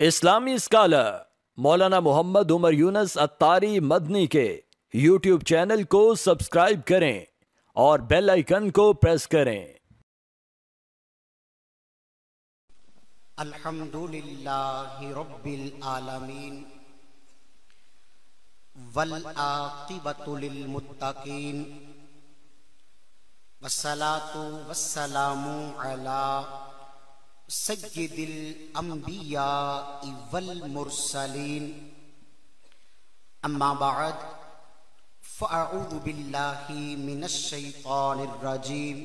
इस्लामी scholar मौलाना मोहम्मद उमर यूनुस अत्तारी मदनी के YouTube channel को subscribe करें और बेल आइकन को प्रेस करें। अल्हम्दुलिल्लाहि रब्बिल आलमीन वल आक़िबतु लिल मुत्तक़ीन वस्सलातु वस्सलामु अला सय्यिदिल अंबिया वल मुरसलीन अम्मा बअद फ़अऊज़ु बिल्लाहि मिनश शैतानिर रजीम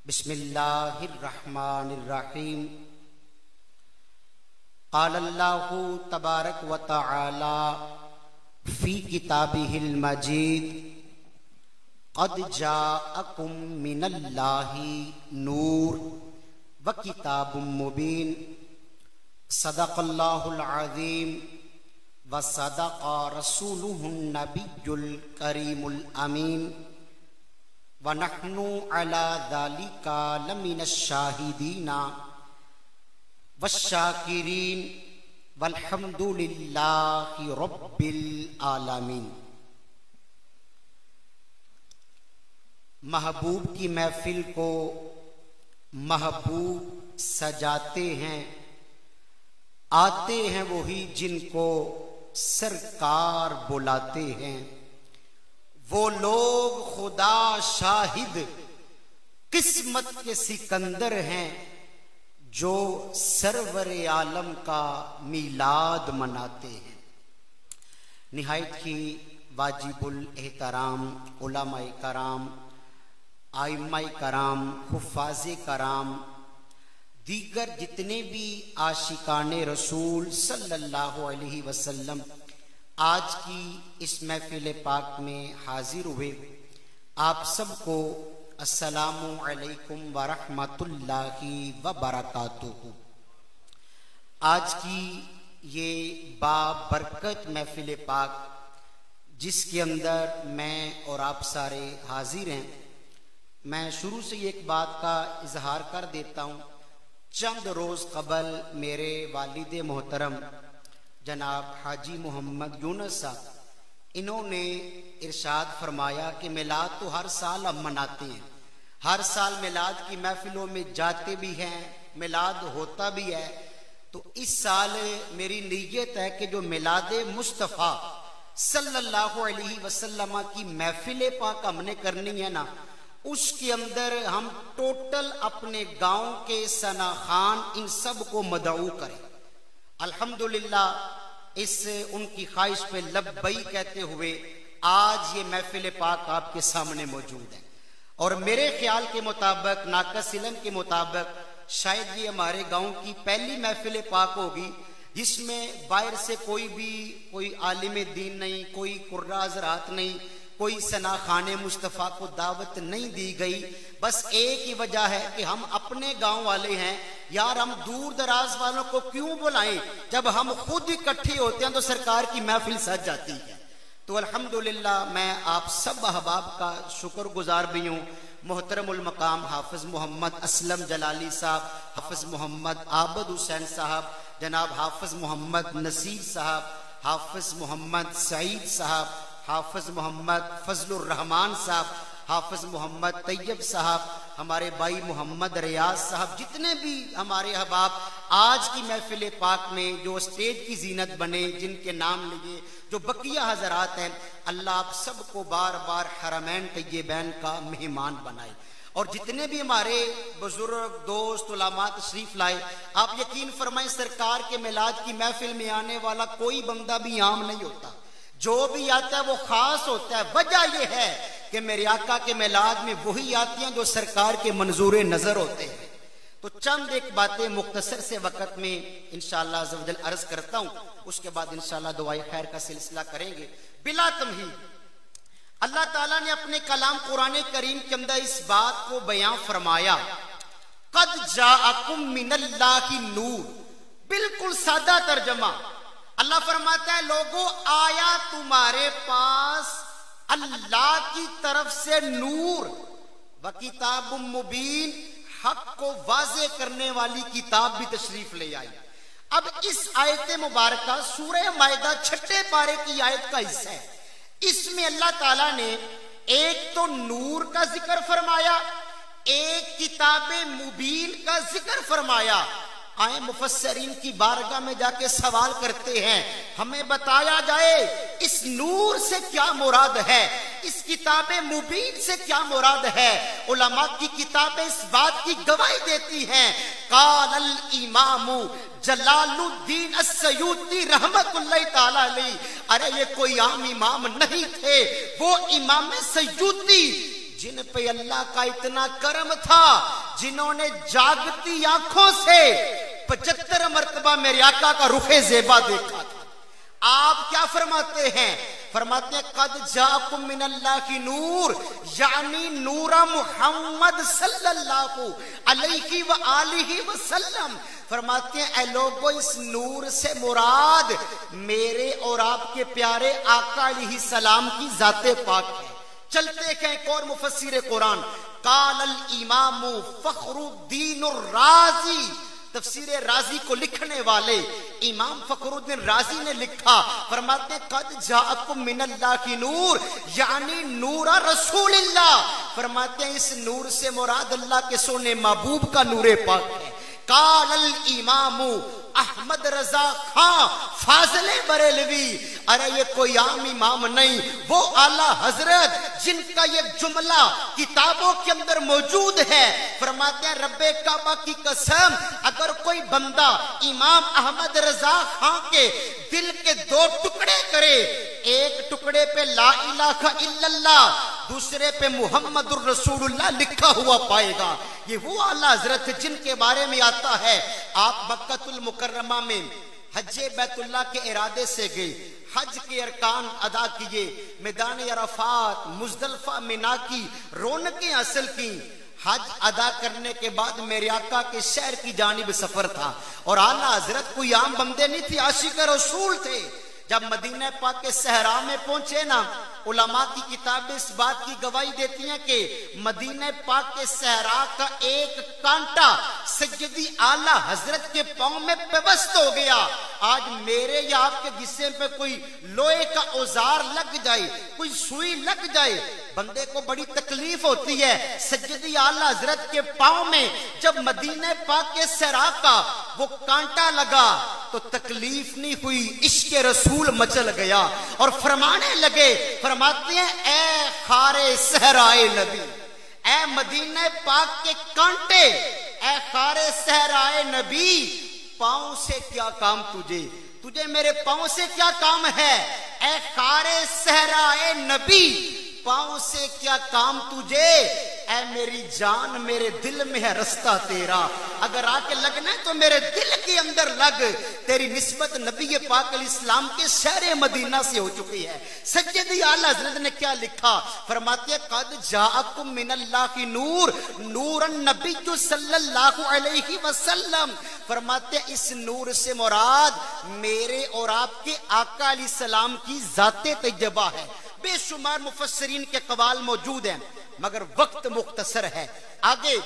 बिस्मिल्लाहिर रहमानिर रहीम क़ालल्लाहु तबारक व तआला फ़ी किताबिहिल मजीद क़द जाअकुम मिनल्लाहि नूर व किताबुम मुबीन सदक़ल्लाहुल अज़ीम व सदक़ रसूलुहुन नबियुल करीमुल अमीन व नहनु अला ज़ालिका लमिनश शाहिदीना वश्शाकिरीन वल्हम्दुलिल्लाहि रब्बिल आलमीन। महबूब की महफिल को महबूब सजाते हैं, आते हैं वही जिनको सरकार बुलाते हैं। वो लोग खुदा शाहिद किस्मत के सिकंदर हैं जो सरवर आलम का मीलाद मनाते हैं। निहायत ही वाजिबुल एहतराम उलमाए कराम, आइम्माए कराम, हुफ़ाज़े कराम, दीगर जितने भी आशिकाने रसूल सल्लल्लाहु अलैहि वसल्लम आज की इस महफिल पाक में हाजिर हुए, आप सबको अस्सलामु अलैकुम व रहमतुल्लाहि व बरकातुहू। आज की ये बाबरकत महफिल पाक जिसके अंदर मैं और आप सारे हाजिर हैं, मैं शुरू से एक बात का इजहार कर देता हूँ। चंद रोज़ कबल मेरे वालिद मोहतरम जनाब हाजी मोहम्मद यूनुस साहब, इन्होंने इरशाद फरमाया कि मिलाद तो हर साल हम मनाते हैं, हर साल मिलाद की महफिलों में जाते भी हैं, मिलाद होता भी है। तो इस साल मेरी नीयत है कि जो मिलाद मुस्तफ़ा सल्लल्लाहु अलैहि वसल्लम की महफिल पाक हमने करनी है ना, उसके अंदर हम टोटल अपने गांव के सना खान इन सब को मदऊ करें। अल्हम्दुलिल्लाह इस उनकी ख्वाहिश पे लब्बई कहते हुए आज ये महफिल पाक आपके सामने मौजूद है। और मेरे ख्याल के मुताबिक, नाकस इल्म के मुताबिक, शायद ये हमारे गांव की पहली महफिल पाक होगी जिसमें बाहर से कोई आलिम दीन नहीं, कोई कुर्रा हज़रात नहीं, कोई सना खाने मुस्तफ़ा को दावत नहीं दी गई। बस एक ही वजह है कि हम अपने गांव वाले हैं यार, हम दूर दराज वालों को क्यों बुलाएं, जब हम खुद इकट्ठे होते हैं तो सरकार की महफिल सज जाती है। तो अल्हम्दुलिल्लाह मैं आप सब अहबाब का शुक्रगुजार भी हूँ। मोहतरमुल मकाम हाफिज मोहम्मद असलम जलाली साहब, हाफिज मोहम्मद आबद हुसैन साहब, जनाब हाफिज मोहम्मद नसीर साहब, हाफिज मोहम्मद सईद साहब, हाफिज मोहम्मद फजलुर रहमान साहब, हाफिज मोहम्मद तैयब साहब, हमारे भाई मोहम्मद रियाज साहब, जितने भी हमारे अहबाब आज की महफिल पाक में जो स्टेज की जीनत बने, जिनके नाम लिए, जो बकिया हजरात हैं, अल्लाह आप सबको बार बार हरमैन तैयबैन का मेहमान बनाए। और जितने भी हमारे बुजुर्ग दोस्त उलमा तशरीफ लाए, आप यकीन फरमाएं सरकार के मिलाद की महफिल में आने वाला कोई बंदा भी आम नहीं होता, जो भी आता है वो खास होता है। वजह यह है कि मेरे आका के मिलाद में वही आती हैं जो सरकार के मंजूर नजर होते हैं। तो चंद एक बातें मुख्तसर से वक्त में इंशाअल्लाह अज़्ज़ व जल अर्ज करता हूं, उसके बाद इंशाअल्लाह दुआए खैर का सिलसिला करेंगे। बिला तमहीद अल्लाह ताला ने अपने कलाम कुरान करीम के अंदर इस बात को बयां फरमाया, कद जाअकुम मिनल्लाहि नूर। बिल्कुल सादा तर्जमा, अल्लाह फरमाता है लोगों आया तुम्हारे पास अल्लाह की तरफ से नूर व किताबुम मुबीन, हक को वाजे करने वाली किताब भी तशरीफ ले आई। अब इस आयत मुबारक सूरह मायदा 6 पारे की आयत का हिस्सा है। इसमें अल्लाह ताला ने एक तो नूर का जिक्र फरमाया, एक किताबे मुबीन का जिक्र फरमाया। आए मुफस्सरीन की बारगाह में जाके सवाल करते हैं, हमें बताया जाए इस नूर से क्या मुराद है, इस किताबे मुबीन से क्या मुराद है। उलमा की किताबें इस बात की गवाही देती हैं। काल इमामु जलालुद्दीन अस्सयूती रहमतुल्लाह ताला अलैह, अरे ये कोई आम इमाम नहीं थे, वो इमाम सयूती जिन पे अल्लाह का इतना करम था, जिन्होंने जागती आंखों से 75 मरतबा मेरे आका का रुखे ज़ेबा देखा था। आप क्या फरमाते हैं? फरमाते हैं कद जाकुम मिनल्लाह की नूर, यानी नूरा मुहम्मद सल्लल्लाहु अलैहि व आलिहि वसल्लम। फरमाते हैं ऐ लोगों, इस नूर से मुराद मेरे और आपके प्यारे आका अलैहि सलाम की जाते पाक है। चलते हैं एक और मुफस्सिर कुरान, काल इमामु फखरुद्दीन राजी, तफसीर राजी को लिखने वाले इमाम फखरुद्दीन राजी ने लिखा, फरमाते हैं कद जाअकुम मिनल्लाह की नूर, यानी नूरा रसूलिल्लाह। फरमाते हैं इस नूर से मुराद अल्लाह के सोने महबूब का नूरे पाक है। काल इमामु अहमद रजा खां फाजले बरेलवी, अरे ये कोई आम इमाम नहीं, वो आला हजरत जिनका ये जुमला किताबों के अंदर मौजूद है। फरमाते हैं रब्बे काबा की कसम, अगर कोई बंदा इमाम अहमद रजा खां के दिल के 2 टुकड़े करे, एक टुकड़े पे ला इलाहा इल्लल्लाह, दूसरे पे मुहम्मदुर रसूलुल्लाह लिखा हुआ पाएगा। ये वो आला हजरत जिनके बारे में आता है, आप मक्कतुल मुकर्रमा में हज्जे बैतुल्लाह के इरादे से गए, हज के अरकान अदा किए, मैदान अरफात मुजदलफा मिना की रौनकें हासिल की। हज अदा करने के बाद मेरे आका के शहर की जानिब सफर था, और आला हजरत कोई आम बंदे नहीं थे, आशिक रसूल थे। जब मदीना पाक के सहरा में पहुंचे ना, उलमा की किताबें इस बात की गवाही देती हैं कि मदीना पाक के सहरा का एक कांटा सज्जदी आला हजरत के पांव में पेवस्त हो गया। आज मेरे या आपके जिस्म पे कोई लोहे का औजार लग जाए, कोई सुई लग जाए, बंदे को बड़ी तकलीफ होती है। सज्जदी आला हजरत के पांव में जब मदीना पाक के सहरा का वो कांटा लगा तो तकलीफ नहीं हुई, इश्क रसूल मचल गया और फरमाने लगे, फरमाते हैं ए खारे सहराए नबी, ए मदीना पाक के कांटे, ए खारे सहराए नबी, पांव से क्या काम तुझे, तुझे मेरे पांव से क्या काम है। ए खारे सहराए नबी, पांव से क्या काम तुझे, ऐ मेरी जान मेरे दिल में है रास्ता तेरा, अगर आके लगना है तो मेरे दिल के अंदर लग। तेरी निस्बत नबी पाक अलैहिस्सलाम के शहर मदीना से हो चुकी है। सज्जदी आला हज़रत ने क्या लिखा, फरमाते हैं कद जाअकुम मिनल्लाहि नूर नूरन नबिय्यु सल्लल्लाहु अलैहि वसल्लम। फरमाते हैं इस नूर से मुराद मेरे और आपके आका अलैहिस्सलाम की जाते तैयबा है। बेशुमार मुफस्सरीन के कवाल मौजूद हैं, मगर वक्त मुख्तसर है। आगे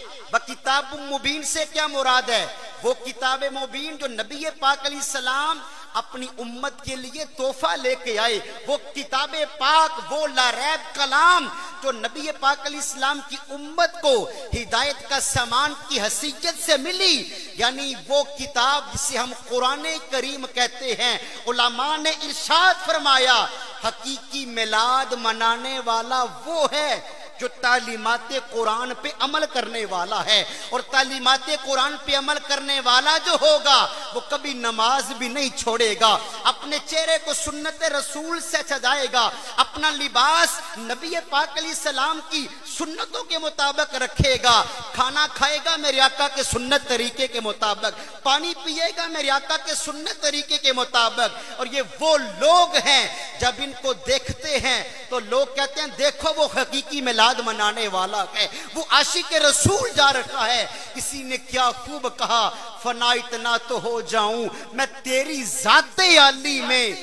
किताब मुबीन से क्या मुराद है, वो किताब मुबीन जो नबी पाक अलैहिस्सलाम अपनी उम्मत के लिए तोहफा लेके आए, वो किताब पाक, वो लारैब कलाम जो नबी पाक अलैहिस्सलाम की उम्मत को हिदायत का सामान की हैसियत से मिली, यानी वो किताब जिसे हम कुरान करीम कहते हैं। उलमा ने इरशाद फरमाया हकीकी मिलाद मनाने वाला वो है जो तालीमाते कुरान पे अमल करने वाला है, और तालीमाते कुरान पे अमल करने वाला जो होगा वो कभी नमाज भी नहीं छोड़ेगा, अपने चेहरे को सुन्नत रसूल से सजाएगा, अपना लिबास नबी पाक अलैहिस्सलाम की सुन्नतों के मुताबिक रखेगा, खाना खाएगा मेरे आका के सुन्नत तरीके के मुताबिक, पानी पिएगा मेरे आका के सुन्नत तरीके के मुताबिक। और ये वो लोग हैं जब इनको देखते हैं तो लोग कहते हैं देखो वो हकीकी मिलाद मनाने वाला है, वो आशिक रसूल जा रखा है। किसी ने क्या खूब कहा, फना इतना तो हो जाऊं मैं तेरी जाते आली में,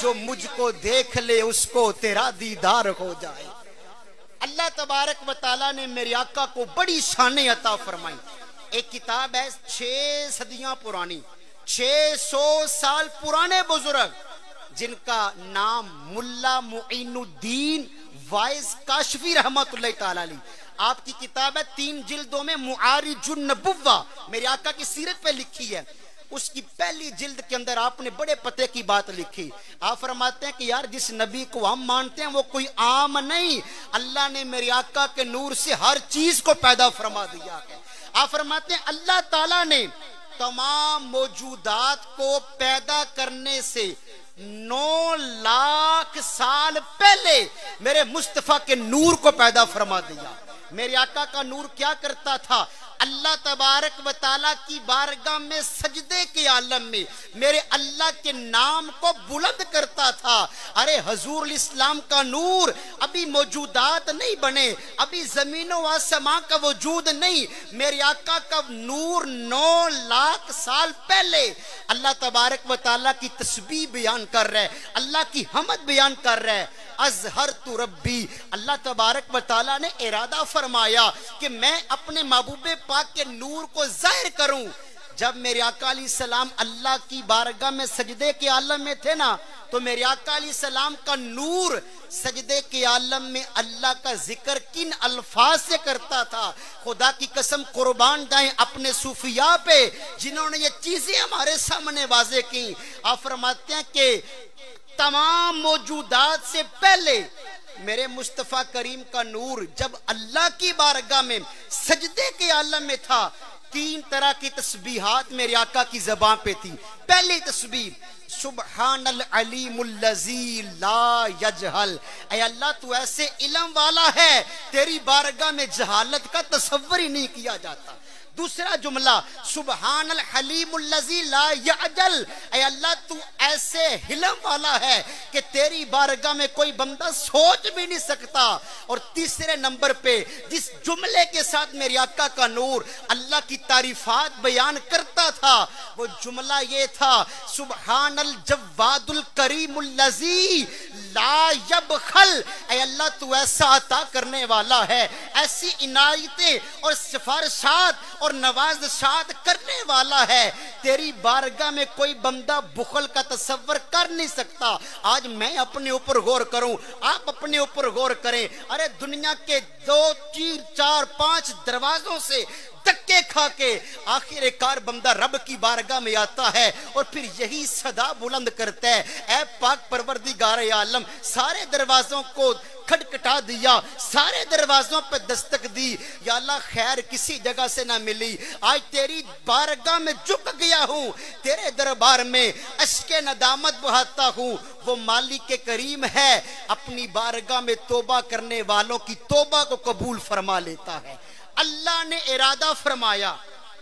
जो मुझको देख ले उसको तेरा दीदार हो जाए। अल्लाह तबारक व तआला ने मेरे आका को बड़ी शान अता फरमाई। एक किताब है 6 सदियां पुरानी, 600 साल पुराने बुजुर्ग जिनका नाम मुल्ला मुइनुद्दीन वाइस काशफी रहमतुल्लाह ताला अलैह, आपकी किताब है 3 जिल्दों में मुआरिजुन नबुव्वा, मेरे आका की सीरत पे लिखी है। उसकी पहली जिल्द के अंदर आपने बड़े पते की बात लिखी। आप फरमाते हैं कि यार जिस नबी को हम मानते हैं वो कोई आम नहीं, अल्लाह ने मेरे आका के नूर से हर चीज को पैदा फरमा दिया है। आप फरमाते हैं अल्लाह ताला ने तमाम मौजूदात को पैदा करने से 9 लाख साल पहले मेरे मुस्तफा के नूर को पैदा फरमा दिया। मेरे आका का नूर क्या करता था? अल्लाह तबारक व तआला की बारगाह में सजदे के आलम में मेरे अल्लाह के नाम को बुलंद करता था। अरे हजूर इस्लाम का नूर अभी मौजूदात नहीं बने, अभी जमीनों आसमां का वजूद नहीं, मेरे आका का नूर 9 लाख साल पहले अल्लाह तबारक व तआला की तस्बीह बयान कर रहा है, अल्लाह की हमद बयान कर रहा है। अजहर तु रब्बी, अल्लाह तबारक व तआला ने इरादा फरमाया कि मैं अपने महबूबे पाक के नूर को जाहिर करूं। जब मेरे आका अलैहिस्सलाम अल्लाह की बारगाह में सजदे के आलम में थे ना, तो मेरे आका अलैहिस्सलाम का नूर सजदे के आलम में अल्लाह का जिक्र किन अल्फाज से करता था? खुदा की कसम कुर्बान जाएं अपने सूफिया पे जिन्होंने ये चीजें हमारे सामने वाजे की। आप फरमाते हैं कि तमाम मौजूदात से पहले मेरे मुस्तफा करीम का नूर जब अल्लाह की बारगाह में सजदे के आलम में था, 3 तरह की तस्बीहात मेरे आका की ज़बान पे थी। पहली तस्बीह सुबहानल अलीमुल लज़ी ला यजहल, ऐ अल्लाह तू ऐसे इल्म वाला है तेरी बारगाह में जहालत का तसव्वुर ही नहीं किया जाता। दूसरा जुमला सुबहानल हलीमुल लज़ी ला यअजल, ऐ अल्लाह तू ऐसे हिलम वाला है कि तेरी बारगाह में कोई बंदा सोच भी नहीं सकता। और तीसरे नंबर पे जिस जुमले के साथ मेरे आका का नूर अल्लाह की तारीफात बयान करता था, वो जुमला ये था सुबहानल जव्वादुल करीमुल लज़ी ला यबखल, ऐ अल्लाह तू ऐसा अता करने वाला है, ऐसी इनायतें और सिफारिशात और नवाज़शात करने वाला है, तेरी बारगाह में कोई बंदा बुखल का तसव्वुर कर नहीं सकता। आज मैं अपने ऊपर गौर करूं, आप अपने ऊपर गौर करें। अरे दुनिया के 2, 3, 4, 5 दरवाजों से धक्के खा के आखिरकार बंदा रब की बारगाह में आता है और फिर यही सदा बुलंद करता है, ऐ पाक परवरदिगार आलम, सारे दरवाजों को खटखटा दिया, सारे दरवाजों पे दस्तक दी, या अल्लाह खैर किसी जगह से ना मिली। आज तेरी बारगाह में झुक गया हूँ, तेरे दरबार में अश्के नदामत बहाता हूँ। वो मालिक के करीम है, अपनी बारगाह में तौबा करने वालों की तौबा को कबूल फरमा लेता है। अल्लाह ने इरादा फरमाया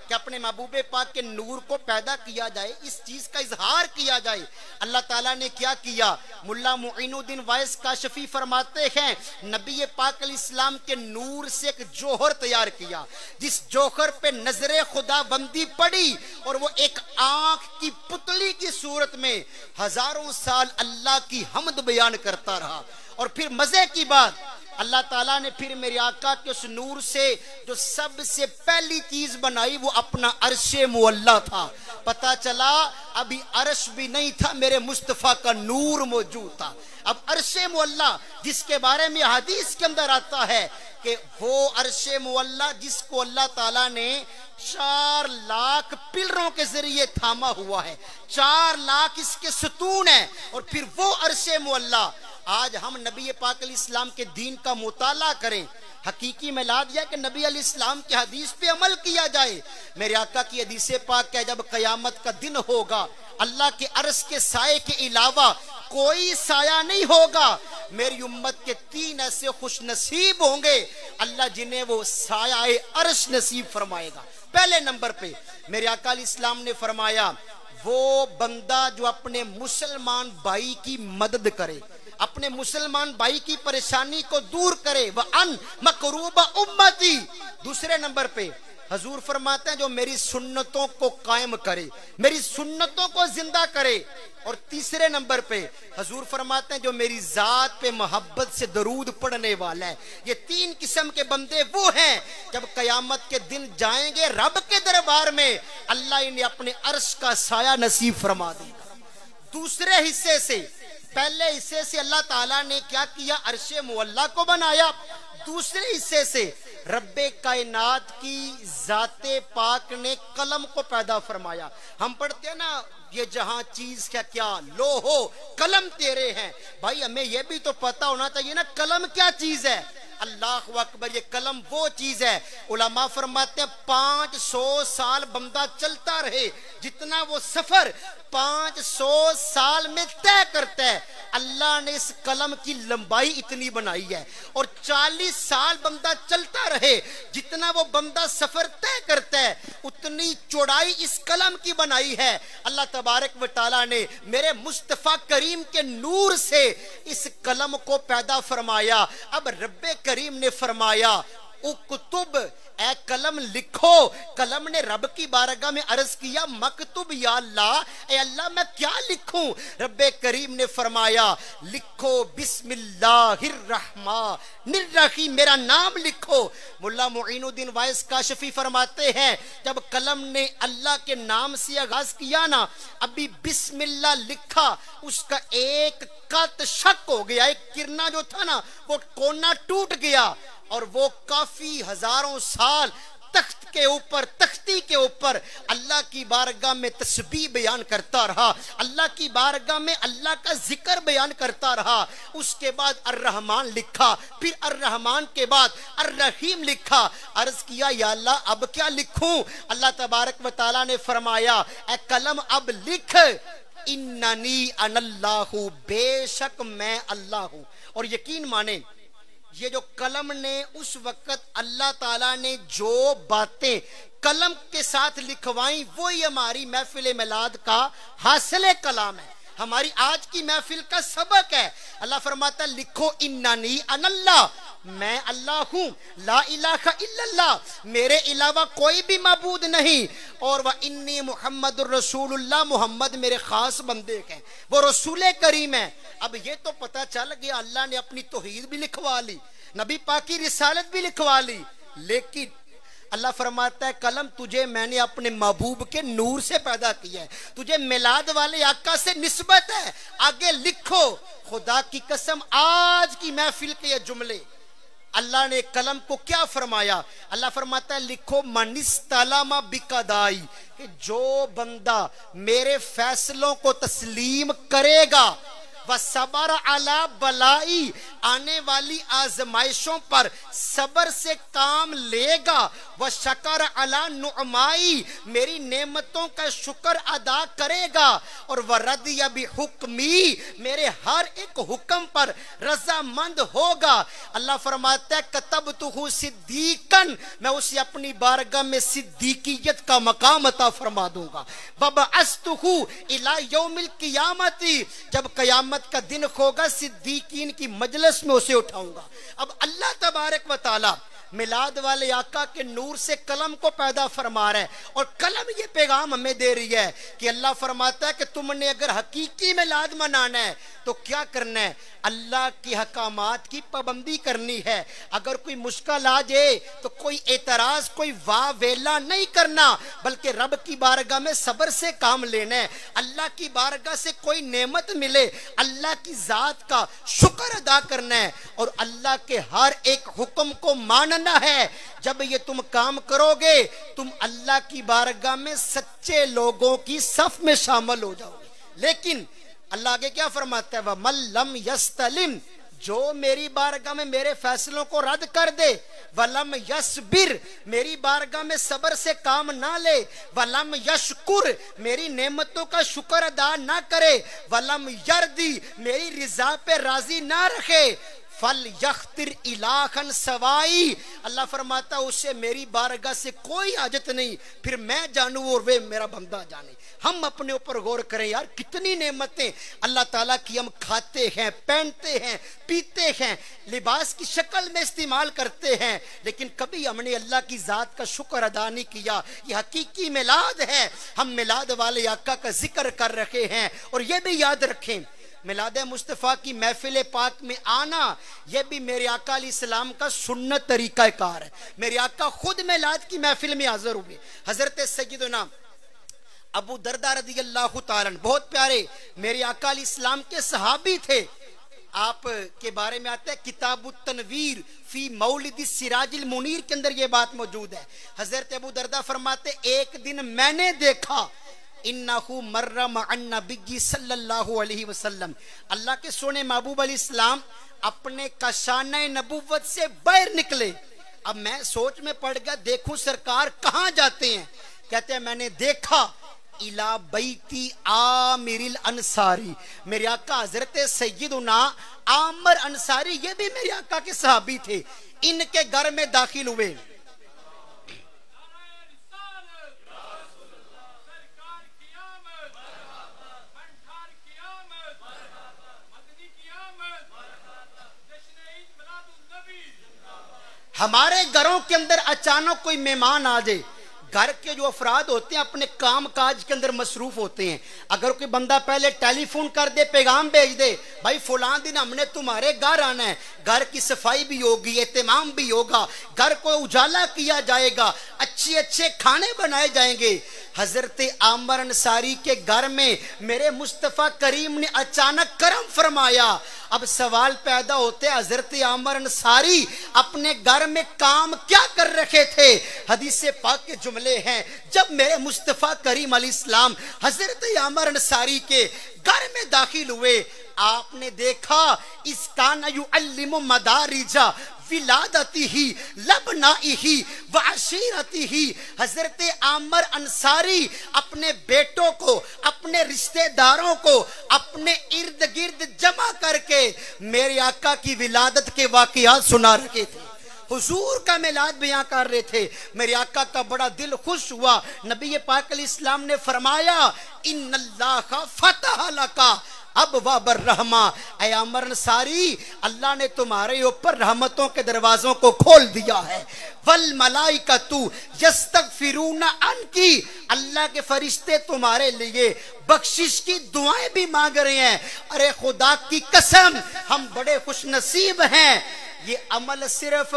कि अपने महबूबे पाक के नूर को पैदा किया जाए, इस चीज का इजहार किया जाए। अल्लाह ताला ने क्या किया? मुल्ला मुइनुद्दीन वाइस काशफी फरमाते हैं नबी पाक अलैहिस्सलाम के नूर से एक जोहर तैयार किया, जिस जोहर पे नजरे खुदाबंदी पड़ी और वो एक आंख की पुतली की सूरत में हजारों साल अल्लाह की हमद बयान करता रहा। और फिर मजे की बात, अल्लाह ताला ने फिर मेरे आका के उस नूर से जो सबसे पहली चीज बनाई वो अपना अर्शे मुअल्ला था। पता चला अभी अर्श भी नहीं था, मेरे मुस्तफा का नूर मौजूद था। अब अर्शे मुअल्ला जिसके बारे में हदीस के अंदर आता है कि वो अर्शे मुअल्ला जिसको अल्लाह ताला ने 4 लाख पिलरों के जरिए थामा हुआ है, 4 लाख इसके सतून है, और फिर वो अर्शे मुअल्ला आज हम नबी पाक अलैहिस्सलाम के दीन का मुताला करें, हकीकी में ला दिया कि नबी अलैहिस्सलाम के हदीस पे अमल किया जाए। मेरे आका की हदीस पाक है, जब कयामत का दिन होगा अल्लाह के अर्श के साये के अलावा कोई साया नहीं होगा। मेरी उम्मत के 3 ऐसे खुश नसीब होंगे अल्लाह जिन्हें वो साया अर्श नसीब फरमाएगा। पहले नंबर पे मेरे आका अलैहिस्सलाम ने फरमाया वो बंदा जो अपने मुसलमान भाई की मदद करे, अपने मुसलमान भाई की परेशानी को दूर करे, वह अन मकरूबा उम्मती। दूसरे नंबर पे हजूर फरमाते हैं जो मेरी सुन्नतों को कायम करे, मेरी सुन्नतों को जिंदा करे। और तीसरे नंबर पे हजूर फरमाते हैं जो मेरी जात पे मोहब्बत से दरूद पढ़ने वाला है। ये तीन किस्म के बंदे वो हैं जब कयामत के दिन जाएंगे रब के दरबार में, अल्लाह इन्हें अपने अर्श का साया नसीब फरमा देगा। दूसरे हिस्से से, पहले हिस्से से अल्लाह ताला ने क्या किया, अर्शे मुअल्ला को बनाया। दूसरे हिस्से से रब्बे कायनात की जाते पाक ने कलम को पैदा फरमाया। हम पढ़ते हैं ना, ये जहां चीज क्या क्या लोहो कलम तेरे हैं। भाई हमें यह भी तो पता होना चाहिए ना कलम क्या चीज है। अल्लाह अकबर, ये कलम वो चीज है। उलमा फरमाते हैं 500 साल बंदा चलता रहे, जितना वो सफर 500 साल में तय करता है, अल्लाह ने इस कलम की लंबाई इतनी बनाई है। और 40 साल बंदा चलता रहे, जितना वो बंदा सफर तय करता है, उतनी चौड़ाई इस कलम की बनाई है। अल्लाह तबारक व तआला ने मेरे मुस्तफा करीम के नूर से इस कलम को पैदा फरमाया। अब रब्बे करीम ने फरमाया उक्तुब, ए कलम लिखो। कलम ने रब की बारगाह में अर्ज किया मकतुब या अल्लाह, ए अल्लाह मैं क्या लिखूं। रब्बे करीम ने फरमाया लिखो बिस्मिल्लाहिर्रहमानिर्रहीम, मेरा नाम लिखो। मुल्ला मुईनुद्दीन वाइस काशफी फरमाते हैं जब कलम ने अल्लाह के नाम से आगाज किया ना, अभी बिस्मिल्लाह लिखा, उसका एक कत शक हो गया, एक किरना जो था ना वो कोना टूट गया और वो काफी हजारों साल तख्त के ऊपर, तख्ती के ऊपर अल्लाह की बारगाह में तस्बीह बयान करता रहा, अल्लाह की बारगाह में अल्लाह का जिक्र बयान करता रहा। उसके बाद अर्रहमान लिखा, फिर अर्रहमान के बाद अर्रहीम लिखा। अर्ज किया या अल्लाह अब क्या लिखूं। अल्लाह तबारक व तआला ने फरमाया ए कलम अब लिख इन्ननी अनल्लाहु, बेशक मैं अल्लाह हूं। और यकीन माने ये जो कलम ने उस वक्त अल्लाह ताला ने जो बातें कलम के साथ लिखवाई वो ही हमारी महफिल मिलाद का हासिल कलाम है, हमारी आज की महफिल का सबक है। अल्लाह फरमाता लिखो इन्ननी अनल्लाह, मैं अल्लाह हूं, ला इलाहा इल्लल्लाह, मेरे अलावा कोई भी माबूद नहीं, और वह इन्नी मुहम्मदुर रसूलुल्लाह, मोहम्मद मेरे खास बंदे हैं, वो रसूल करीम है। अब ये तो पता चल गया अल्लाह ने अपनी तौहीद भी लिखवा ली, नबी पाक की रिसालत भी लिखवा ली, लेकिन अल्लाह फरमाता है कलम तुझे मैंने अपने महबूब के नूर से पैदा किया है, तुझे मिलाद वाले आका से निस्बत है, आगे लिखो। खुदा की कसम आज की महफिल के ये जुमले अल्लाह ने कलम को क्या फरमाया। अल्लाह फरमाता है लिखो मनिस्तलामा बिकदाई, कि जो बंदा मेरे फैसलों को तस्लीम करेगा, वह सबर अला बलाई, आने वाली आजमाइशों पर सबर से काम लेगा, वह शकर अला नुमाई, मेरी नेमतों का शुक्र अदा करेगा, और वह रदिया भी हुक्मी, मेरे हर एक हुक्म पर रजामंद होगा। अल्लाह फरमाता है कतबतुहु सिद्दीकन, मैं उसे अपनी बारगाह में सिद्दीकियत का मकाम अता फरमा दूंगा। वबअस्तुहु इला यौमिल क़ियामती, जब कयामत का दिन होगा सिद्दीकीन की मजलिस में उसे उठाऊंगा। अब अल्लाह तबारक व तआला मिलाद वाले आका के नूर से कलम को पैदा फरमा रहा है, और कलम ये पैगाम हमें दे रही है कि अल्लाह फरमाता है कि तुमने अगर हकीकी मिलाद मनाना है तो क्या करना है, अल्लाह की हकामात की पाबंदी करनी है। अगर कोई मुश्किल आ जाए तो कोई एतराज, कोई वाह वेला नहीं करना, बल्कि रब की बारगाह में सब्र से काम लेना है। अल्लाह की बारगाह से कोई नेमत मिले, अल्लाह की जात का शुक्र अदा करना है, और अल्लाह के हर एक हुक्म को मानना है। जब ये तुम काम करोगे तुम अल्लाह की बारगाह में सच्चे लोगों की सफ में शामिल हो जाओगे। लेकिन अल्लाह आगे क्या फरमाता है, वमल्लम यस्तलिम, जो मेरी बारगाह में मेरे फैसलों को रद्द कर दे, वलम यस्बिर, मेरी बारगाह में सबर से काम ना ले, वलम यशकुर, मेरी नेमतों का शुक्र अदा ना करे, वलम यर्दी, मेरी रिजा पे राजी ना रखे, फल यख्तिर इलाहन सवाई, अल्लाह फरमाता उसे मेरी बारगाह से कोई हाजत नहीं, फिर मैं जानूं और वे मेरा बंदा जाने। हम अपने ऊपर गौर करें यार, कितनी नेमतें अल्लाह ताला की हम खाते हैं, पहनते हैं, पीते हैं, लिबास की शक्ल में इस्तेमाल करते हैं, लेकिन कभी हमने अल्लाह की जात का शुक्र अदा नहीं किया। ये हकीकी मिलाद है। हम मिलाद वाले आका का जिक्र कर रहे हैं। और ये भी याद रखें, मिलाद मुस्तफ़ा की महफिल पाक में आना यह भी मेरे आका अलैहिस्सलाम का सुन्नत तरीका कार है। मेरे आका खुद मिलाद की महफिल में हाजिर हुए। हजरत सय्यदना अबू दरदा रज़ी अल्लाह ताला अन्हु बहुत प्यारे मेरे आका अलैहिस्सलाम के सहाबी थे। आप के बारे में आता है किताबुत तनवीर फी मौलिद सिराजिल मुनीर के अंदर यह बात मौजूद है। हजरत अबू दरदा फरमाते एक दिन मैंने देखा इन्नहु मर्रा मअन नबी सल्लल्लाहु अलैहि वसल्लम, अल्लाह के सोने महबूब अलैहिस्सलाम अपने कशाने नबुव्वत से बाहर निकले। अब मैं सोच में पड़ गया, देखूं सरकार कहां जाते हैं। कहते हैं मैंने देखा इला बैती आमिरिल अंसारी, मेरे आका हजरत सय्यदुना आमिर अंसारी ये भी मेरे आका के सहाबी थे, इनके घर में दाखिल हुए। हमारे घरों के अंदर अचानक कोई मेहमान आ जाए, घर के जो अफराद होते हैं अपने काम काज के अंदर मसरूफ होते हैं। अगर कोई बंदा पहले टेलीफोन कर दे, पैगाम भेज दे, भाई फलां दिन हमने तुम्हारे घर आना है, घर की सफाई भी होगी, एहतमाम भी होगा, घर को उजाला किया जाएगा, अच्छे अच्छे खाने बनाए जाएंगे। हजरत आमिर अंसारी के घर में मेरे मुस्तफ़ा करीम ने अचानक करम फरमाया। अब सवाल पैदा होते हैं हजरत आमिर अंसारी अपने घर में काम क्या कर रखे थे। हदीस पाक के जुमले हैं, जब मेरे मुस्तफ़ा करीम अलैहिस्सलाम हजरत आमिर अंसारी के घर में दाखिल हुए, आपने देखा इसका युअल्लिमु मदारिजा विलादतिही लबनाइही व अशीरतिही, हजरत आमिर अंसारी अपने बेटों को, अपने रिश्तेदारों को अपने इर्द गिर्द जमा करके मेरे आका की विलादत के वाक़यात सुना रहे थे, हुजूर का मिलाद बयां कर रहे थे। मेरे आका का बड़ा दिल खुश हुआ। नबी पाक अलैहिस्सलाम ने फरमाया इन्नल्लाह फतह लका अब वाबर रहमा, ऐ आमिर अंसारी अल्लाह ने तुम्हारे ऊपर रहमतों के दरवाजों को खोल दिया है। वल मलाइकतु यस्तगफिरूना अनकी, अल्लाह के फरिश्ते तुम्हारे लिए बख्शिश की दुआएं भी मांग रहे हैं। अरे खुदा की कसम हम बड़े खुश नसीब हैं। ये अमल सिर्फ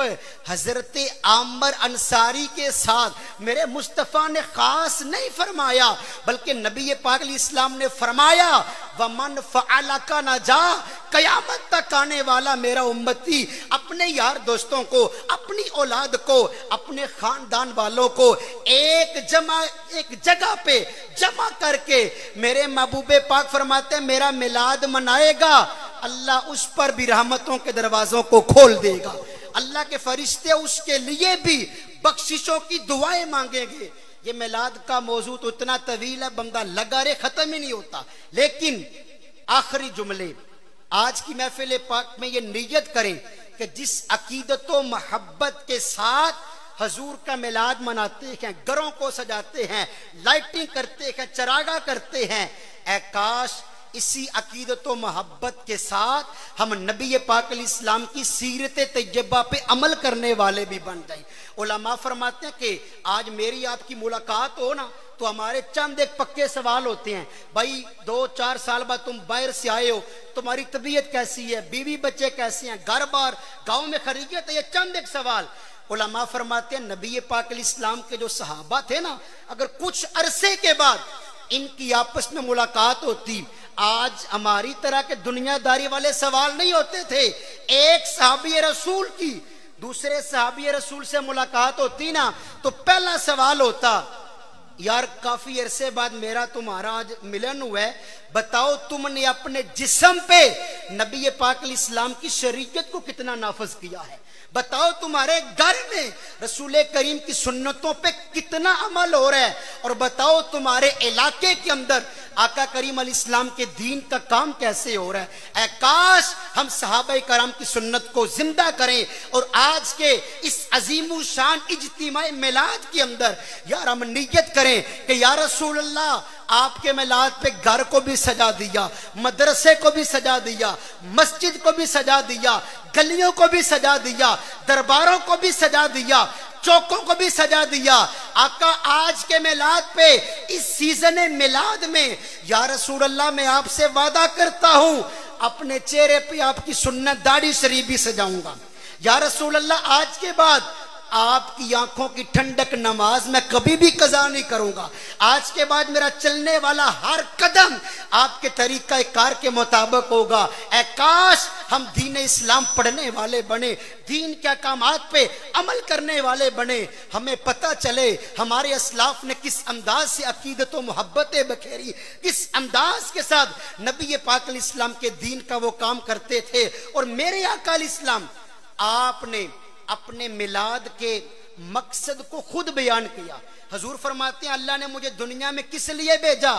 हजरत आमिर अंसारी के साथ मेरे मुस्तफ़ा ने खास नहीं फरमाया, बल्कि नबी पाक अलैहिस्सलाम ने फरमाया वमन फ़अला का नजा, कयामत तक आने वाला मेरा उम्मती अपने यार दोस्तों को, अपनी औलाद को, अपने खानदान वालों को एक जगह पे जमा करके मेरे महबूबे पाक फरमाते हैं मेरा मिलाद मनाएगा, अल्लाह उस पर भी रहमतों के दरवाजों को खोल देगा। अल्लाह के फरिश्ते उसके लिए भी बख्शिशों की दुआएं मांगेंगे। ये मिलाद का मौजू तो इतना तवील है, बंदा लगा रहे खत्म ही नहीं होता। लेकिन आखिरी जुमले आज की महफिल पाक में ये नियत करें कि जिस अकीदत व मोहब्बत के साथ हजूर का मिलाद मनाते हैं, घरों को सजाते हैं, लाइटिंग करते हैं, चरागा करते हैं, ऐ काश इसी अकीदत व मोहब्बत के साथ हम नबी पाक अलैहिस्सलाम की सीरत तैयबा पे अमल करने वाले भी बन जाए। उलमा फरमाते हैं कि आज मेरी आपकी मुलाकात हो ना तो हमारे चंद एक पक्के सवाल होते हैं। भाई 2-4 साल बाद तुम बाहर से आए हो, तुम्हारी तबीयत कैसी है, बीवी बच्चे कैसे हैं, घर बार गाँव में खरीदियत है, ये चंद एक सवाल। उलमा फरमाते हैं नबी पाक अलैहिस्सलाम के जो सहाबा थे ना, अगर कुछ अरसे के बाद इनकी आपस में मुलाकात होती, आज हमारी तरह के दुनियादारी वाले सवाल नहीं होते थे। एक सहाबी रसूल की दूसरे सहाबी रसूल से मुलाकात होती ना तो पहला सवाल होता, यार काफी अरसे बाद मेरा तुम्हारा आज मिलन हुआ है, बताओ तुमने अपने जिस्म पे नबी पाक अलैहिस्सलाम की शरीयत को कितना नाफज किया है, बताओ तुम्हारे घर में रसूल करीम की सुन्नतों पे कितना अमल हो रहा है, और बताओ तुम्हारे इलाके के अंदर आका करीम अलैहिस्सलाम के दीन का काम कैसे हो रहा है। ऐ काश हम सहाबा कराम की सुन्नत को जिंदा करें और आज के इस अजीम शान इज्तिमा मिलाद के अंदर यार हम नियत करें कि या रसूल अल्लाह, आपके मिलाद पे घर को भी सजा दिया, मदरसे को भी सजा दिया, मस्जिद को भी सजा दिया, गलियों को भी सजा दिया, दरबारों को भी सजा दिया, चौकों को भी सजा दिया। आका आज के मिलाद पे, इस सीजन मिलाद में या रसूल अल्लाह, मैं आपसे वादा करता हूं अपने चेहरे पे आपकी सुन्नत दाढ़ी शरीफ भी सजाऊंगा। या रसूल अल्लाह, आज के बाद आपकी आंखों की ठंडक नमाज मैं कभी भी कज़ा नहीं करूंगा। आज के बाद मेरा चलने वाला हर कदम आपके तरीका कार के मुताबिक होगा। ऐ काश हम दीन इस्लाम पढ़ने वाले बने, दीन के अहकामात पे अमल करने वाले बने। हमें पता चले हमारे अस्लाफ ने किस अंदाज से अकीदत व मोहब्बतें बखेरी, किस अंदाज के साथ नबी पाक अलैहिस्सलाम के दीन का वो काम करते थे। और मेरे आका अलैहिस्सलाम, आपने अपने मिलाद के मकसद को खुद बयान किया। हजूर फरमाते हैं, अल्लाह ने मुझे दुनिया में किस लिए भेजा?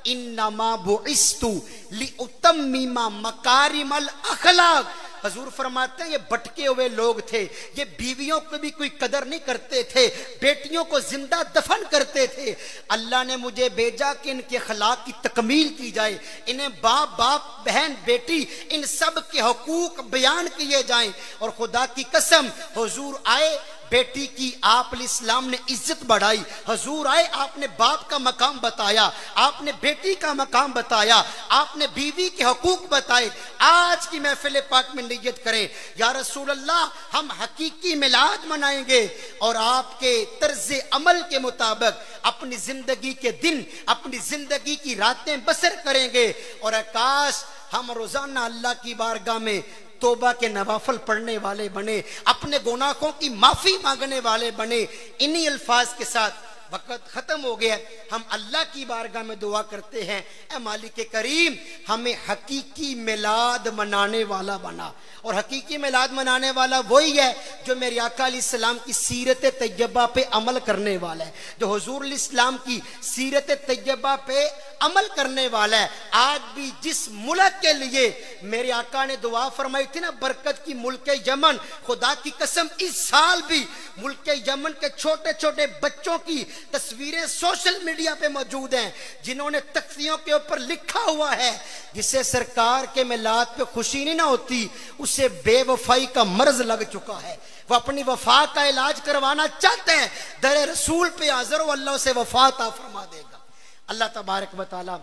इन्नमा बुइस्तु लिउतम्मिमा मकारिमल अखलाक। हजूर फरमाते हैं, ये भटके हुए लोग थे, ये बीवियों को भी कोई कदर नहीं करते थे, बेटियों को जिंदा दफन करते थे। अल्लाह ने मुझे भेजा कि इनके अखलाक की तकमील की जाए, इन्हें बाप बाप बहन बेटी इन सब के हुकूक बयान किए जाएं। और खुदा की कसम, हुजूर आए, बेटी की आप इस्लाम ने इज्जत बढ़ाई। हुजूर आए, आपने बाप का मकाम बताया, आपने बेटी का मकाम बताया, आपने बीवी के हुकूक बताए। आज की महफिल पाक में नियत करें, या रसूल अल्लाह, हम हकीकी मिलाद मनाएंगे और आपके तर्ज अमल के मुताबिक अपनी जिंदगी के दिन, अपनी जिंदगी की रातें बसर करेंगे। और आकाश हम रोजाना अल्लाह की बारगाह में तौबा के नवाफल पढ़ने वाले बने, अपने गुनाहों की माफी मांगने वाले बने। इन्हीं अल्फाज के साथ वक्त खत्म हो गया। हम अल्लाह की बारगाह में दुआ करते हैं, ऐ मालिक करीम, हमें हकीकी मिलाद मनाने वाला बना। और हकीकी मिलाद मनाने वाला वही है जो मेरे आका अलैहिस्सलाम की सीरत तैयबा पे अमल करने वाला है, जो हुजूर अलैहिस्सलाम की सीरत तैयबा पे अमल करने वाला है। आज भी जिस मुल्क के लिए मेरे आका ने दुआ फरमाई थी ना, बरकत की, मुल्क यमन, खुदा की कसम इस साल भी मुल्क यमन के छोटे छोटे बच्चों की तस्वीरें सोशल मीडिया पे मौजूद हैं, जिन्होंने तख्तियों के ऊपर लिखा हुआ है, जिसे सरकार के मिलाद पे खुशी नहीं ना होती, उसे बेवफाई का मर्ज लग चुका है। वो अपनी वफा का इलाज करवाना चाहते हैं, दर रसूल पे हाजिर हो, अल्लाह से वफा अता फरमा देगा। अल्लाह तबारक व तआला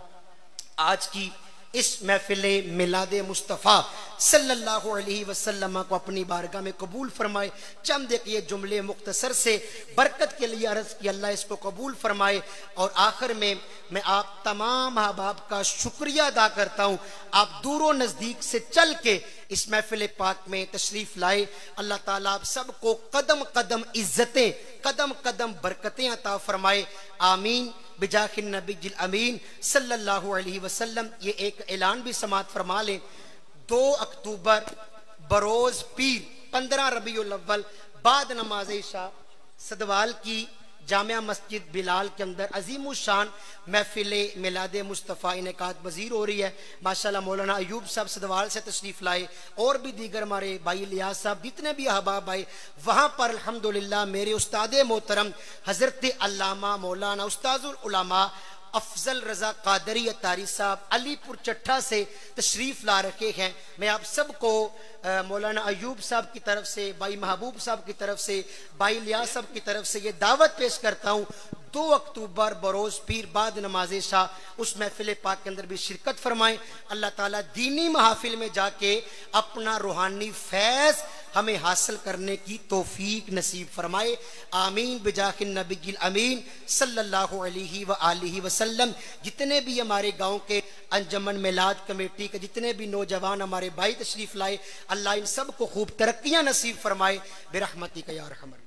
आज की इस महफिल मिलाद मुस्तफ़ा सल्लल्लाहु अलैहि वसल्लम को अपनी बारगाह में कबूल फरमाए। चंद एक ये जुमले मुख्तसर से बरकत के लिए अर्ज की, अल्लाह इसको कबूल फरमाए। और आखिर में मैं आप तमाम अहबाब का शुक्रिया अदा करता हूँ, आप दूरों नज़दीक से चल के इस महफिल पाक में तशरीफ़ लाए। अल्लाह ताला आप सबको कदम कदम इज्जतें, कदम कदम बरकतें अता फरमाए। आमीन बिजाहिन नबील अमीन सल्लल्लाहु अलैहि वसल्लम। ये एक ऐलान भी समात फरमा लें, 2 अक्टूबर बरोज पीर 15 रबीउल अव्वल बाद नमाज इशा सदवाल की जामिया मस्जिद बिलाल के अंदर अजीम शान महफिल मिलाद मुस्तफ़ा इनेकात वजीर हो रही है। माशाल्लाह मौलाना अयूब साहब सदवाल से तशरीफ़ लाए और भी दीगर हमारे भाई लियास साहब, जितने भी अहबाब आए वहाँ पर अल्हम्दुलिल्लाह मेरे उस्ताद मोहतरम हज़रत अल्लामा मौलाना उस्ताजुल उलमा अफजल रजा कादरी अतारी साहब अलीपुर चट्ठा से तशरीफ़ ला रखे हैं। मैं आप सबको मौलाना अयूब साहब की तरफ से, भाई महबूब साहब की तरफ से, भाई लियास साहब की तरफ से ये दावत पेश करता हूँ, 2 अक्टूबर बरोज पीर बाद नमाज शाह उस महफिल पाक के अंदर भी शिरकत फरमाएं। अल्लाह ताला दीनी महफिल में जाके अपना रूहानी फैज़ हमें हासिल करने की तौफीक नसीब फरमाए। आमीन बिजाहिन नबील अमीन सल्लल्लाहु अलैहि व आलिहि वसल्लम। जितने भी हमारे गांव के अंजमन मिलाद कमेटी के जितने भी नौजवान हमारे भाई तशरीफ लाए, अल्लाह इन सब को खूब तरक्कियां नसीब फरमाए बिरहमतिक या अरहमर।